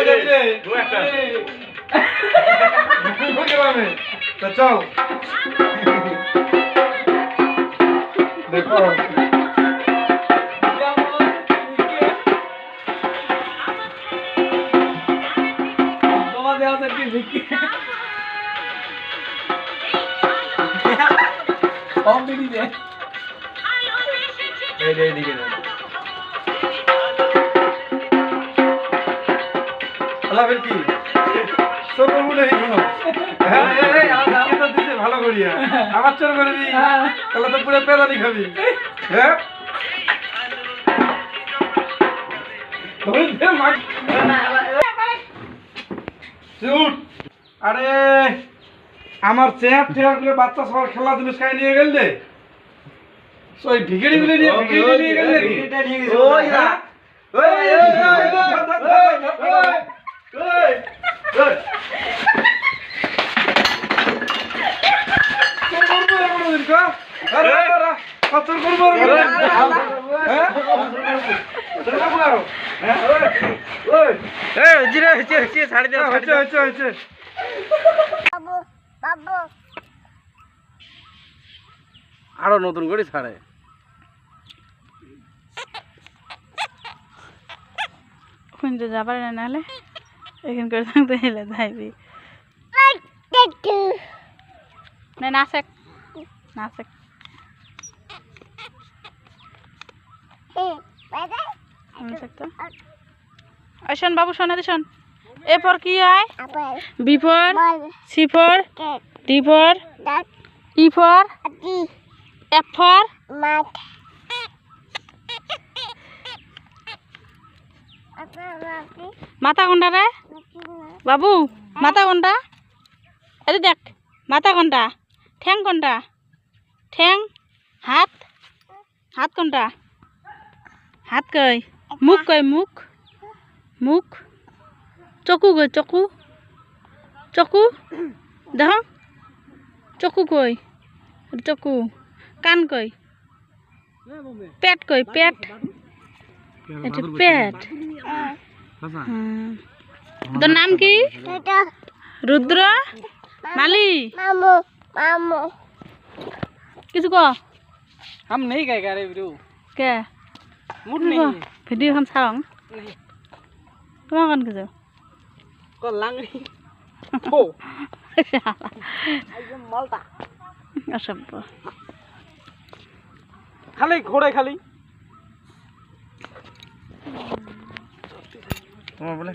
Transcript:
কই যাবি রে দু একটা কই গ্রামে তো চল দেখো তোমার দেওয়া কি ভিকি কম দিদি দে এই দিকে দে আলা ফের কি সব বলে এখনো কি তো দিছে ভালো করিয়া আবার চোর করবি তাহলে তো পুরো পেদানি খাবি হ্যাঁ আরে আমার চেয়ার টেয়ার গুলো বাচ্চা সবার খেলা জিনিস খাই নিয়ে গেল রে ওই ভিগেড়ি গুলো নিয়ে গেল ভিগেড়িটা নিয়ে গেছে ওই না আরো নতুন করে ছাড়ে খুঁজে যাবার না হলে এখান করে থাকতে এলে যাইবি না নাচেক নাচেক শোন বাবু শোনা দি শোন এ ফর কি হয় B for C for D for E for F for মাথা কোনটা রে বাবু মাথা কোনটা এই দেখ মাথা কোনটা ঠ্যাং কোনটা ঠ্যাং হাত হাত কোনটা হাত কই মুখ কই মুখ মুখ চকু কই চকু চকু দেখ চকু কই চকু কান কই পেট কই পেট এটা পেট তোর নাম কি রুদ্র মালি কিছু ক हम नहीं कह रहे वीडियो কে मूड नहीं ভিডিও খান চাওঁ তোমার কান কিছু को लांगड़ी ओ एकदम मालटा অসভ্য खाली घोड़े खाली তোমার বলে